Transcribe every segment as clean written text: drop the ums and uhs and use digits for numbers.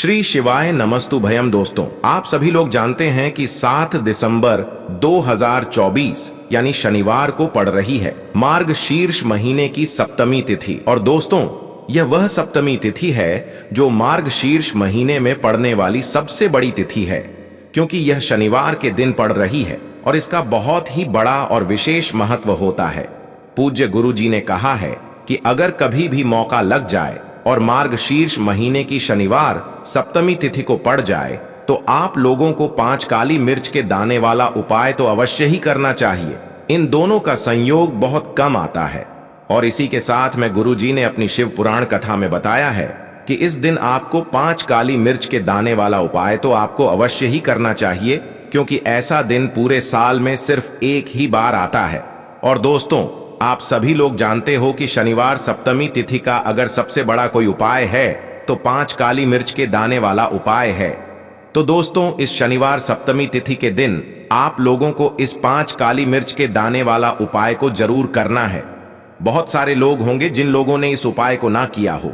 श्री शिवाय नमस्तु भयम। दोस्तों, आप सभी लोग जानते हैं कि 7 दिसंबर 2024 यानी शनिवार को पड़ रही है मार्गशीर्ष महीने की सप्तमी तिथि। और दोस्तों, यह वह सप्तमी तिथि है जो मार्गशीर्ष महीने में पड़ने वाली सबसे बड़ी तिथि है, क्योंकि यह शनिवार के दिन पड़ रही है और इसका बहुत ही बड़ा और विशेष महत्व होता है। पूज्य गुरु जी ने कहा है कि अगर कभी भी मौका लग जाए और मार्गशीर्ष महीने की शनिवार सप्तमी तिथि को पड़ जाए तो आप लोगों को 5 काली मिर्च के दाने वाला उपाय तो अवश्य ही करना चाहिए। इन दोनों का संयोग बहुत कम आता है और इसी के साथ में गुरु जी ने अपनी शिव पुराण कथा में बताया है कि इस दिन आपको 5 काली मिर्च के दाने वाला उपाय तो आपको अवश्य ही करना चाहिए, क्योंकि ऐसा दिन पूरे साल में सिर्फ एक ही बार आता है। और दोस्तों, आप सभी लोग जानते हो कि शनिवार सप्तमी तिथि का अगर सबसे बड़ा कोई उपाय है तो 5 काली मिर्च के दाने वाला उपाय है। तो दोस्तों, इस शनिवार सप्तमी तिथि के दिन आप लोगों को इस 5 काली मिर्च के दाने वाला उपाय को जरूर करना है। बहुत सारे लोग होंगे जिन लोगों ने इस उपाय को ना किया हो,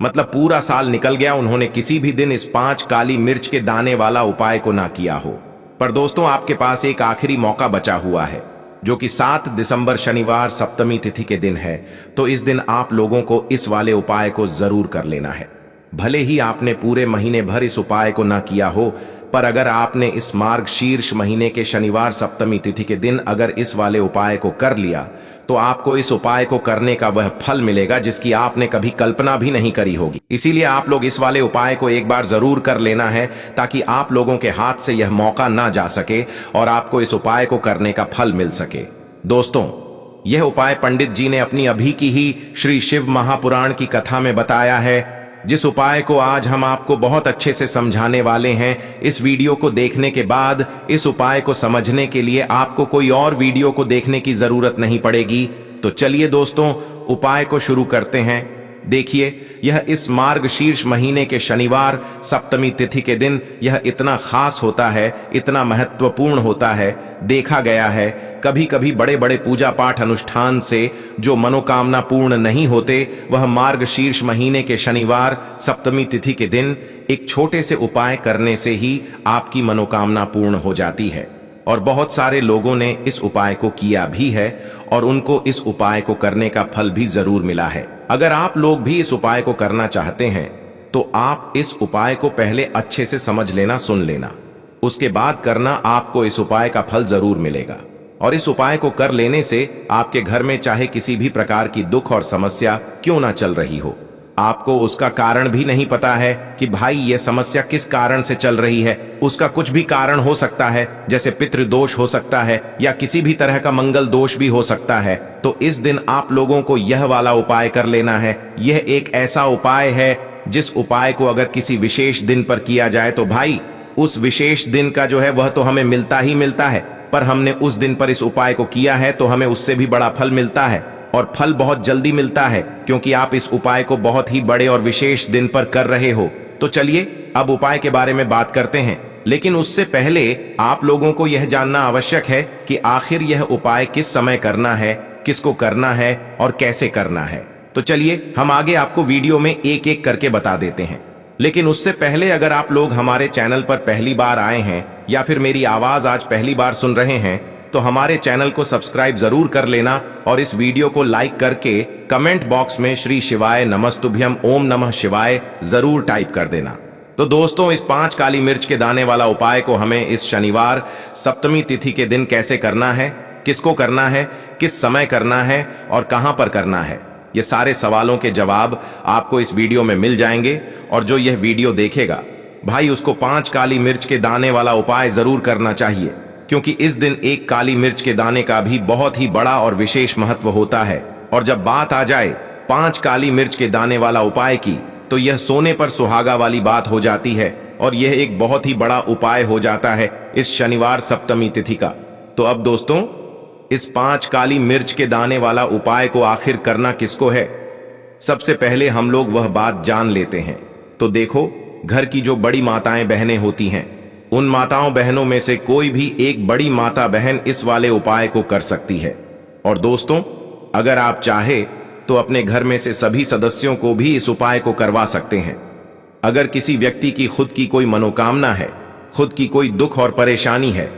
मतलब पूरा साल निकल गया, उन्होंने किसी भी दिन इस 5 काली मिर्च के दाने वाला उपाय को ना किया हो। पर दोस्तों, आपके पास एक आखिरी मौका बचा हुआ है, जो कि 7 दिसंबर शनिवार सप्तमी तिथि के दिन है। तो इस दिन आप लोगों को इस वाले उपाय को जरूर कर लेना है। भले ही आपने पूरे महीने भर इस उपाय को ना किया हो, पर अगर आपने इस मार्गशीर्ष महीने के शनिवार सप्तमी तिथि के दिन अगर इस वाले उपाय को कर लिया तो आपको इस उपाय को करने का वह फल मिलेगा जिसकी आपने कभी कल्पना भी नहीं करी होगी। इसीलिए आप लोग इस वाले उपाय को एक बार जरूर कर लेना है, ताकि आप लोगों के हाथ से यह मौका ना जा सके और आपको इस उपाय को करने का फल मिल सके। दोस्तों, यह उपाय पंडित जी ने अपनी अभी की ही श्री शिव महापुराण की कथा में बताया है, जिस उपाय को आज हम आपको बहुत अच्छे से समझाने वाले हैं। इस वीडियो को देखने के बाद इस उपाय को समझने के लिए आपको कोई और वीडियो को देखने की जरूरत नहीं पड़ेगी। तो चलिए दोस्तों, उपाय को शुरू करते हैं। देखिए, यह इस मार्गशीर्ष महीने के शनिवार सप्तमी तिथि के दिन यह इतना खास होता है, इतना महत्वपूर्ण होता है। देखा गया है कभी कभी बड़े बड़े पूजा पाठ अनुष्ठान से जो मनोकामना पूर्ण नहीं होते, वह मार्गशीर्ष महीने के शनिवार सप्तमी तिथि के दिन एक छोटे से उपाय करने से ही आपकी मनोकामना पूर्ण हो जाती है। और बहुत सारे लोगों ने इस उपाय को किया भी है और उनको इस उपाय को करने का फल भी जरूर मिला है। अगर आप लोग भी इस उपाय को करना चाहते हैं तो आप इस उपाय को पहले अच्छे से समझ लेना, सुन लेना, उसके बाद करना। आपको इस उपाय का फल जरूर मिलेगा। और इस उपाय को कर लेने से आपके घर में चाहे किसी भी प्रकार की दुख और समस्या क्यों ना चल रही हो, आपको उसका कारण भी नहीं पता है कि भाई यह समस्या किस कारण से चल रही है, उसका कुछ भी कारण हो सकता है, जैसे पितृदोष हो सकता है या किसी भी तरह का मंगल दोष भी हो सकता है। तो इस दिन आप लोगों को यह वाला उपाय कर लेना है। यह एक ऐसा उपाय है जिस उपाय को अगर किसी विशेष दिन पर किया जाए तो भाई उस विशेष दिन का जो है वह तो हमें मिलता ही मिलता है, पर हमने उस दिन पर इस उपाय को किया है तो हमें उससे भी बड़ा फल मिलता है। और फल बहुत जल्दी मिलता है, क्योंकि आप इस उपाय को बहुत ही बड़े और विशेष दिन पर कर रहे हो। तो चलिए अब उपाय के बारे में बात करते हैं, लेकिन उससे पहले आप लोगों को यह जानना आवश्यक है कि आखिर यह उपाय किस समय करना है, किसको करना है और कैसे करना है। तो चलिए हम आगे आपको वीडियो में एक एक करके बता देते हैं। लेकिन उससे पहले अगर आप लोग हमारे चैनल पर पहली बार आए हैं या फिर मेरी आवाज आज पहली बार सुन रहे हैं तो हमारे चैनल को सब्सक्राइब जरूर कर लेना और इस वीडियो को लाइक करके कमेंट बॉक्स में श्री शिवाय नमस्तुभ्यम ओम नमः शिवाय जरूर टाइप कर देना। तो दोस्तों, इस 5 काली मिर्च के दाने वाला उपाय को हमें इस शनिवार सप्तमी तिथि के दिन कैसे करना है, किसको करना है, किस समय करना है और कहां पर करना है, ये सारे सवालों के जवाब आपको इस वीडियो में मिल जाएंगे। और जो यह वीडियो देखेगा भाई, उसको 5 काली मिर्च के दाने वाला उपाय जरूर करना चाहिए, क्योंकि इस दिन एक काली मिर्च के दाने का भी बहुत ही बड़ा और विशेष महत्व होता है। और जब बात आ जाए 5 काली मिर्च के दाने वाला उपाय की, तो यह सोने पर सुहागा वाली बात हो जाती है और यह एक बहुत ही बड़ा उपाय हो जाता है इस शनिवार सप्तमी तिथि का। तो अब दोस्तों, इस 5 काली मिर्च के दाने वाला उपाय को आखिर करना किसको है, सबसे पहले हम लोग वह बात जान लेते हैं। तो देखो, घर की जो बड़ी माताएं बहनें होती हैं, उन माताओं बहनों में से कोई भी एक बड़ी माता बहन इस वाले उपाय को कर सकती है। और दोस्तों, अगर आप चाहे तो अपने घर में से सभी सदस्यों को भी इस उपाय को करवा सकते हैं। अगर किसी व्यक्ति की खुद की कोई मनोकामना है, खुद की कोई दुख और परेशानी है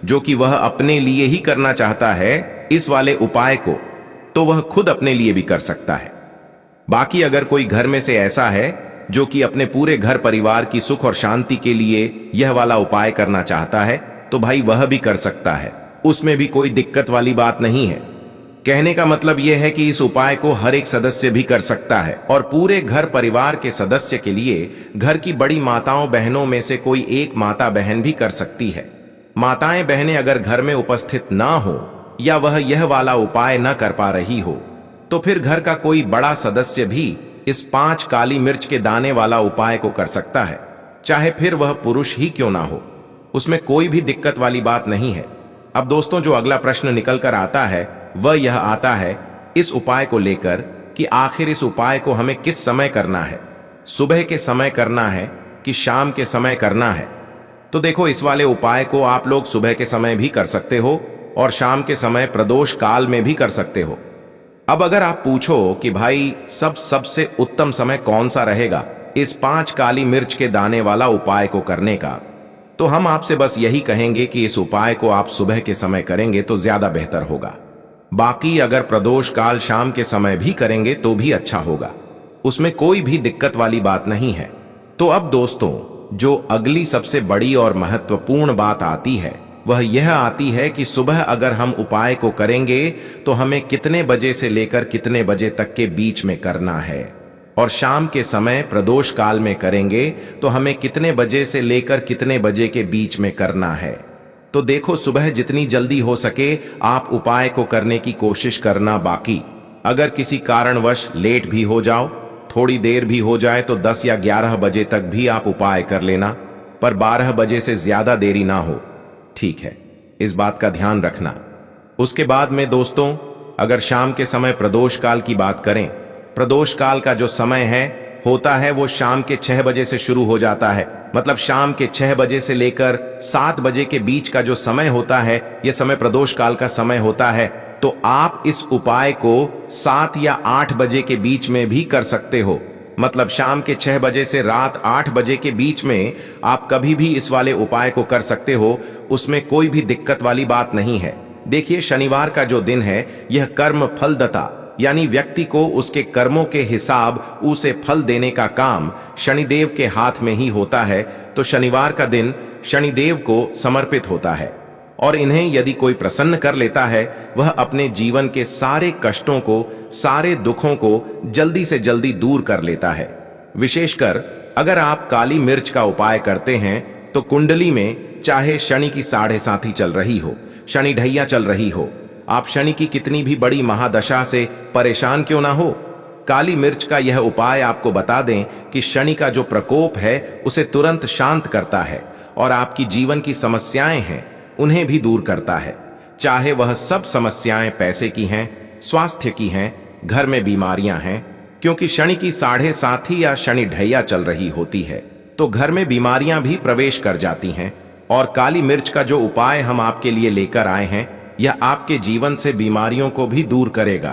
जो कि वह अपने लिए ही करना चाहता है इस वाले उपाय को, तो वह खुद अपने लिए भी कर सकता है। बाकी अगर कोई घर में से ऐसा है जो कि अपने पूरे घर परिवार की सुख और शांति के लिए यह वाला उपाय करना चाहता है, तो भाई वह भी कर सकता है, उसमें भी कोई दिक्कत वाली बात नहीं है। कहने का मतलब यह है कि इस उपाय को हर एक सदस्य भी कर सकता है और पूरे घर परिवार के सदस्य के लिए घर की बड़ी माताओं बहनों में से कोई एक माता बहन भी कर सकती है। माताएं बहनें अगर घर में उपस्थित ना हो या वह यह वाला उपाय न कर पा रही हो, तो फिर घर का कोई बड़ा सदस्य भी इस 5 काली मिर्च के दाने वाला उपाय को कर सकता है, चाहे फिर वह पुरुष ही क्यों ना हो, उसमें कोई भी दिक्कत वाली बात नहीं है। अब दोस्तों, जो अगला प्रश्न निकल कर आता है वह यह आता है इस उपाय को लेकर कि आखिर इस उपाय को हमें किस समय करना है, सुबह के समय करना है कि शाम के समय करना है। तो देखो, इस वाले उपाय को आप लोग सुबह के समय भी कर सकते हो और शाम के समय प्रदोष काल में भी कर सकते हो। अब अगर आप पूछो कि भाई सबसे उत्तम समय कौन सा रहेगा इस 5 काली मिर्च के दाने वाला उपाय को करने का, तो हम आपसे बस यही कहेंगे कि इस उपाय को आप सुबह के समय करेंगे तो ज्यादा बेहतर होगा। बाकी अगर प्रदोष काल शाम के समय भी करेंगे तो भी अच्छा होगा, उसमें कोई भी दिक्कत वाली बात नहीं है। तो अब दोस्तों, जो अगली सबसे बड़ी और महत्वपूर्ण बात आती है वह यह आती है कि सुबह अगर हम उपाय को करेंगे तो हमें कितने बजे से लेकर कितने बजे तक के बीच में करना है, और शाम के समय प्रदोष काल में करेंगे तो हमें कितने बजे से लेकर कितने बजे के बीच में करना है। तो देखो, सुबह जितनी जल्दी हो सके आप उपाय को करने की कोशिश करना। बाकी अगर किसी कारणवश लेट भी हो जाओ, थोड़ी देर भी हो जाए, तो 10 या 11 बजे तक भी आप उपाय कर लेना, पर 12 बजे से ज्यादा देरी ना हो, ठीक है? इस बात का ध्यान रखना। उसके बाद में दोस्तों, अगर शाम के समय प्रदोष काल की बात करें, प्रदोष काल का जो समय होता है वो शाम के 6 बजे से शुरू हो जाता है। मतलब शाम के 6 बजे से लेकर 7 बजे के बीच का जो समय होता है, यह समय प्रदोष काल का समय होता है। तो आप इस उपाय को 7 या 8 बजे के बीच में भी कर सकते हो। मतलब शाम के 6 बजे से रात 8 बजे के बीच में आप कभी भी इस वाले उपाय को कर सकते हो, उसमें कोई भी दिक्कत वाली बात नहीं है। देखिए, शनिवार का जो दिन है यह कर्म फलदाता, यानी व्यक्ति को उसके कर्मों के हिसाब उसे फल देने का काम शनिदेव के हाथ में ही होता है। तो शनिवार का दिन शनिदेव को समर्पित होता है और इन्हें यदि कोई प्रसन्न कर लेता है, वह अपने जीवन के सारे कष्टों को, सारे दुखों को जल्दी से जल्दी दूर कर लेता है। विशेषकर अगर आप काली मिर्च का उपाय करते हैं तो कुंडली में चाहे शनि की 7.5 चल रही हो, शनि ढैया चल रही हो, आप शनि की कितनी भी बड़ी महादशा से परेशान क्यों ना हो, काली मिर्च का यह उपाय आपको बता दें कि शनि का जो प्रकोप है उसे तुरंत शांत करता है और आपकी जीवन की समस्याएं हैं उन्हें भी दूर करता है। चाहे वह सब समस्याएं पैसे की हैं, स्वास्थ्य की हैं, घर में बीमारियां हैं, क्योंकि शनि की 7.5 या शनि ढैया चल रही होती है तो घर में बीमारियां भी प्रवेश कर जाती हैं। और काली मिर्च का जो उपाय हम आपके लिए लेकर आए हैं यह आपके जीवन से बीमारियों को भी दूर करेगा,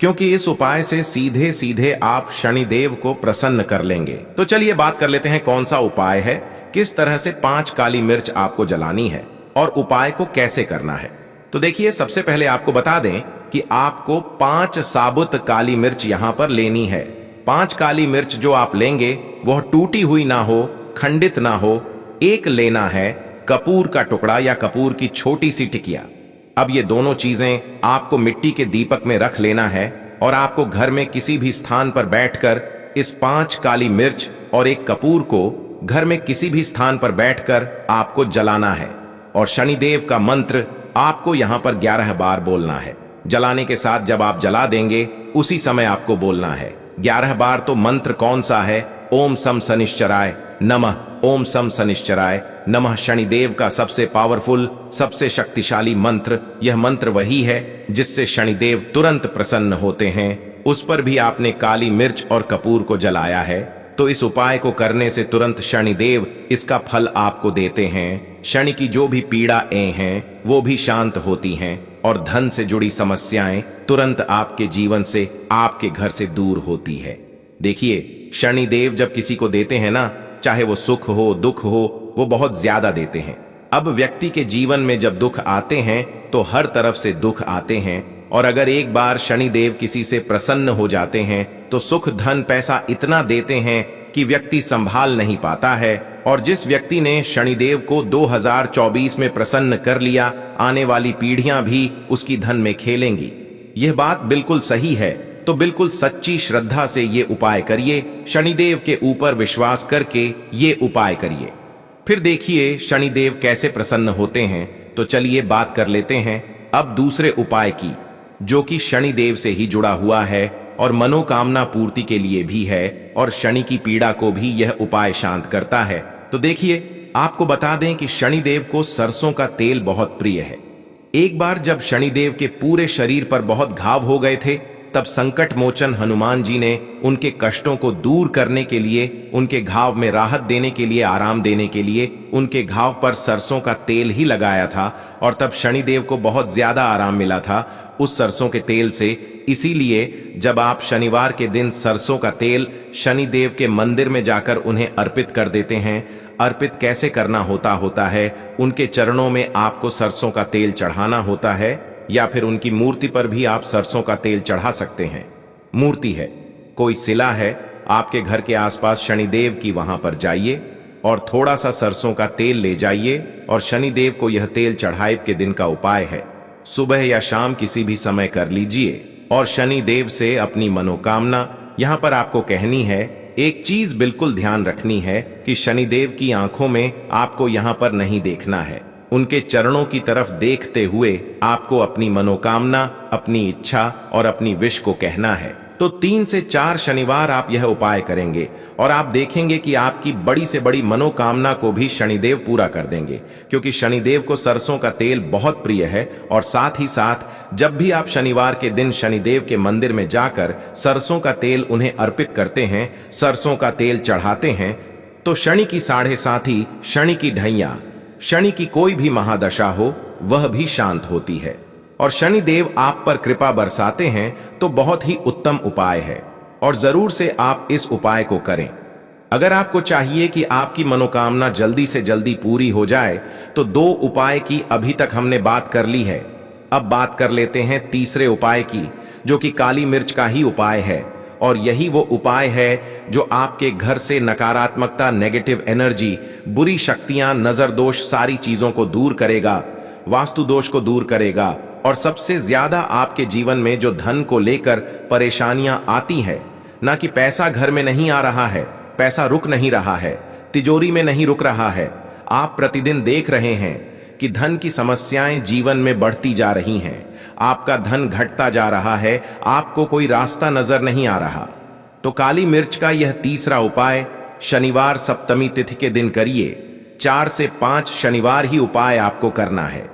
क्योंकि इस उपाय से सीधे सीधे आप शनिदेव को प्रसन्न कर लेंगे। तो चलिए बात कर लेते हैं कौन सा उपाय है, किस तरह से 5 काली मिर्च आपको जलानी है और उपाय को कैसे करना है। तो देखिए, सबसे पहले आपको बता दें कि आपको 5 साबुत काली मिर्च यहां पर लेनी है। 5 काली मिर्च जो आप लेंगे वह टूटी हुई ना हो, खंडित ना हो। एक लेना है कपूर का टुकड़ा या कपूर की छोटी सी टिकिया। अब ये दोनों चीजें आपको मिट्टी के दीपक में रख लेना है और आपको घर में किसी भी स्थान पर बैठकर इस 5 काली मिर्च और एक कपूर को घर में किसी भी स्थान पर बैठकर आपको जलाना है। और शनिदेव का मंत्र आपको यहां पर 11 बार बोलना है। जलाने के साथ जब आप जला देंगे उसी समय आपको बोलना है 11 बार। तो मंत्र कौन सा है? ओम सम शनिश्चराय नमः, ओम सम शनिश्चराय नमः। शनिदेव का सबसे पावरफुल, सबसे शक्तिशाली मंत्र। यह मंत्र वही है जिससे शनिदेव तुरंत प्रसन्न होते हैं। उस पर भी आपने काली मिर्च और कपूर को जलाया है, तो इस उपाय को करने से तुरंत शनिदेव इसका फल आपको देते हैं। शनि की जो भी पीड़ाएं हैं वो भी शांत होती हैं और धन से जुड़ी समस्याएं तुरंत आपके जीवन से, आपके घर से दूर होती है। देखिए, शनिदेव जब किसी को देते हैं ना, चाहे वो सुख हो दुख हो, वो बहुत ज्यादा देते हैं। अब व्यक्ति के जीवन में जब दुख आते हैं तो हर तरफ से दुख आते हैं, और अगर एक बार शनिदेव किसी से प्रसन्न हो जाते हैं तो सुख धन पैसा इतना देते हैं कि व्यक्ति संभाल नहीं पाता है। और जिस व्यक्ति ने शनिदेव को 2024 में प्रसन्न कर लिया, आने वाली पीढ़ियां भी उसकी धन में खेलेंगी। यह बात बिल्कुल सही है, तो बिल्कुल सच्ची श्रद्धा से ये उपाय करिए, शनिदेव के ऊपर विश्वास करके ये उपाय करिए। फिर देखिए शनिदेव कैसे प्रसन्न होते हैं। तो चलिए बात कर लेते हैं अब दूसरे उपाय की, जो कि शनिदेव से ही जुड़ा हुआ है और मनोकामना पूर्ति के लिए भी है, और शनि की पीड़ा को भी यह उपाय शांत करता है। तो देखिए, आपको बता दें कि शनिदेव को सरसों का तेल बहुत प्रिय है। एक बार जब शनिदेव के पूरे शरीर पर बहुत घाव हो गए थे, तब संकट मोचन हनुमान जी ने उनके कष्टों को दूर करने के लिए, उनके घाव में राहत देने के लिए, आराम देने के लिए उनके घाव पर सरसों का तेल ही लगाया था, और तब शनिदेव को बहुत ज्यादा आराम मिला था उस सरसों के तेल से। इसीलिए जब आप शनिवार के दिन सरसों का तेल शनिदेव के मंदिर में जाकर उन्हें अर्पित कर देते हैं, अर्पित कैसे करना होता है, उनके चरणों में आपको सरसों का तेल चढ़ाना होता है, या फिर उनकी मूर्ति पर भी आप सरसों का तेल चढ़ा सकते हैं। मूर्ति है, कोई शिला है आपके घर के आसपास शनिदेव की, वहां पर जाइए और थोड़ा सा सरसों का तेल ले जाइए और शनिदेव को यह तेल चढ़ाए के दिन का उपाय है। सुबह या शाम किसी भी समय कर लीजिए और शनिदेव से अपनी मनोकामना यहां पर आपको कहनी है। एक चीज बिल्कुल ध्यान रखनी है कि शनिदेव की आंखों में आपको यहां पर नहीं देखना है, उनके चरणों की तरफ देखते हुए आपको अपनी मनोकामना, अपनी इच्छा और अपनी विश को कहना है। तो 3 से 4 शनिवार आप यह उपाय करेंगे और आप देखेंगे कि आपकी बड़ी से बड़ी मनोकामना को भी शनिदेव पूरा कर देंगे, क्योंकि शनिदेव को सरसों का तेल बहुत प्रिय है। और साथ ही साथ जब भी आप शनिवार के दिन शनिदेव के मंदिर में जाकर सरसों का तेल उन्हें अर्पित करते हैं, सरसों का तेल चढ़ाते हैं, तो शनि की साढ़े साथी, शनि की ढैया, शनि की कोई भी महादशा हो वह भी शांत होती है और शनिदेव आप पर कृपा बरसाते हैं। तो बहुत ही उत्तम उपाय है और जरूर से आप इस उपाय को करें। अगर आपको चाहिए कि आपकी मनोकामना जल्दी से जल्दी पूरी हो जाए तो 2 उपाय की अभी तक हमने बात कर ली है। अब बात कर लेते हैं तीसरे उपाय की, जो कि काली मिर्च का ही उपाय है। और यही वो उपाय है जो आपके घर से नकारात्मकता, नेगेटिव एनर्जी, बुरी शक्तियां, नजर दोष, सारी चीजों को दूर करेगा, वास्तु दोष को दूर करेगा। और सबसे ज्यादा आपके जीवन में जो धन को लेकर परेशानियां आती है, ना कि पैसा घर में नहीं आ रहा है, पैसा रुक नहीं रहा है, तिजोरी में नहीं रुक रहा है, आप प्रतिदिन देख रहे हैं कि धन की समस्याएं जीवन में बढ़ती जा रही हैं, आपका धन घटता जा रहा है, आपको कोई रास्ता नजर नहीं आ रहा, तो काली मिर्च का यह तीसरा उपाय शनिवार सप्तमी तिथि के दिन करिए। 4 से 5 शनिवार ही उपाय आपको करना है।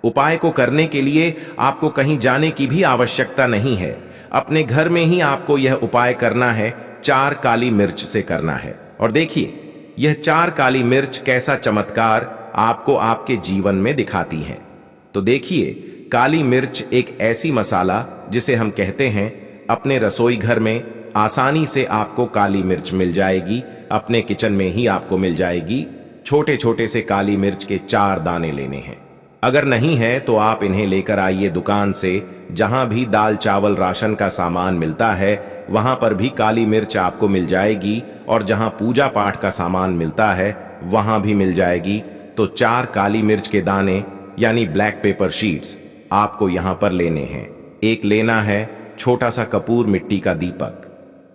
उपाय को करने के लिए आपको कहीं जाने की भी आवश्यकता नहीं है, अपने घर में ही आपको यह उपाय करना है। 4 काली मिर्च से करना है। और देखिए यह 4 काली मिर्च कैसा चमत्कार आपको आपके जीवन में दिखाती है। तो देखिए, काली मिर्च एक ऐसी मसाला जिसे हम कहते हैं अपने रसोई घर में आसानी से आपको काली मिर्च मिल जाएगी, अपने किचन में ही आपको मिल जाएगी। छोटे छोटे से काली मिर्च के 4 दाने लेने हैं। अगर नहीं है तो आप इन्हें लेकर आइए दुकान से, जहां भी दाल चावल राशन का सामान मिलता है वहां पर भी काली मिर्च आपको मिल जाएगी, और जहां पूजा पाठ का सामान मिलता है वहां भी मिल जाएगी। तो 4 काली मिर्च के दाने यानी ब्लैक पेपर शीट्स आपको यहां पर लेने हैं। एक लेना है छोटा सा कपूर मिट्टी का दीपक।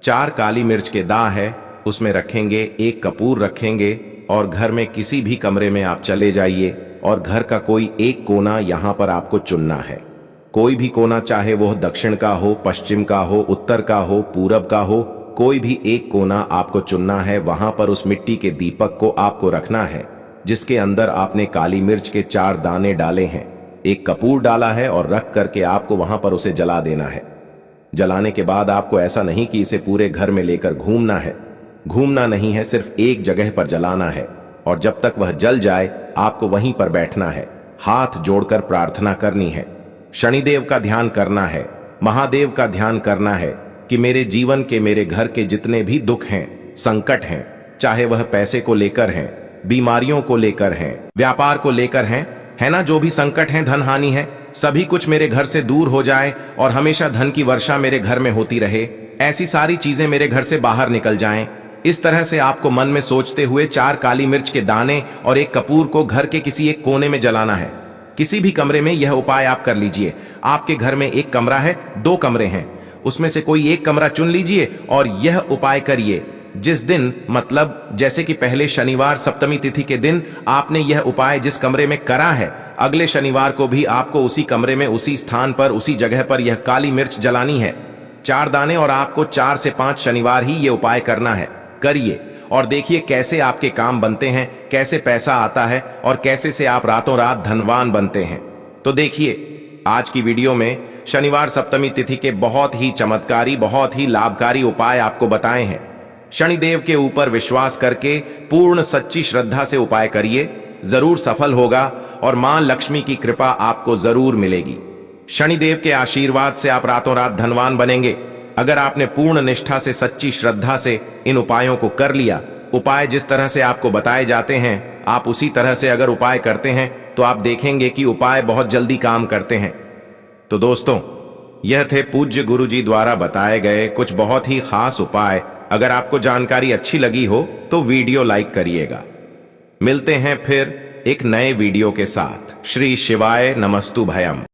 4 काली मिर्च के दांव है, उसमें रखेंगे, एक कपूर रखेंगे, और घर में किसी भी कमरे में आप चले जाइए और घर का कोई एक कोना यहां पर आपको चुनना है। कोई भी कोना, चाहे वह दक्षिण का हो, पश्चिम का हो, उत्तर का हो, पूरब का हो, कोई भी एक कोना आपको चुनना है। वहां पर उस मिट्टी के दीपक को आपको रखना है जिसके अंदर आपने काली मिर्च के 4 दाने डाले हैं, एक कपूर डाला है, और रख करके आपको वहां पर उसे जला देना है। जलाने के बाद आपको ऐसा नहीं कि इसे पूरे घर में लेकर घूमना है, घूमना नहीं है, सिर्फ एक जगह पर जलाना है। और जब तक वह जल जाए आपको वहीं पर बैठना है, हाथ जोड़कर प्रार्थना करनी है, शनिदेव का ध्यान करना है, महादेव का ध्यान करना है कि मेरे जीवन के, मेरे घर के जितने भी दुख हैं, संकट हैं, चाहे वह पैसे को लेकर हैं, बीमारियों को लेकर हैं, व्यापार को लेकर हैं, है ना, जो भी संकट हैं, धन हानि है, सभी कुछ मेरे घर से दूर हो जाए और हमेशा धन की वर्षा मेरे घर में होती रहे। ऐसी सारी चीजें मेरे घर से बाहर निकल जाएं। इस तरह से आपको मन में सोचते हुए 4 काली मिर्च के दाने और 1 कपूर को घर के किसी एक कोने में जलाना है। किसी भी कमरे में यह उपाय आप कर लीजिए। आपके घर में 1 कमरा है, 2 कमरे हैं, उसमें से कोई एक कमरा चुन लीजिए और यह उपाय करिए। जिस दिन, मतलब जैसे कि पहले शनिवार सप्तमी तिथि के दिन आपने यह उपाय जिस कमरे में करा है, अगले शनिवार को भी आपको उसी कमरे में, उसी स्थान पर, उसी जगह पर यह काली मिर्च जलानी है, 4 दाने, और आपको 4 से 5 शनिवार ही ये उपाय करना है। करिए और देखिए कैसे आपके काम बनते हैं, कैसे पैसा आता है और कैसे से आप रातों रात धनवान बनते हैं। तो देखिए आज की वीडियो में शनिवार सप्तमी तिथि के बहुत ही चमत्कारी, बहुत ही लाभकारी उपाय आपको बताए हैं। शनिदेव के ऊपर विश्वास करके पूर्ण सच्ची श्रद्धा से उपाय करिए, जरूर सफल होगा और मां लक्ष्मी की कृपा आपको जरूर मिलेगी। शनिदेव के आशीर्वाद से आप रातों रात धनवान बनेंगे। अगर आपने पूर्ण निष्ठा से, सच्ची श्रद्धा से इन उपायों को कर लिया, उपाय जिस तरह से आपको बताए जाते हैं आप उसी तरह से अगर उपाय करते हैं तो आप देखेंगे कि उपाय बहुत जल्दी काम करते हैं। तो दोस्तों, यह थे पूज्य गुरुजी द्वारा बताए गए कुछ बहुत ही खास उपाय। अगर आपको जानकारी अच्छी लगी हो तो वीडियो लाइक करिएगा। मिलते हैं फिर एक नए वीडियो के साथ। श्री शिवाय नमस्तु भयम।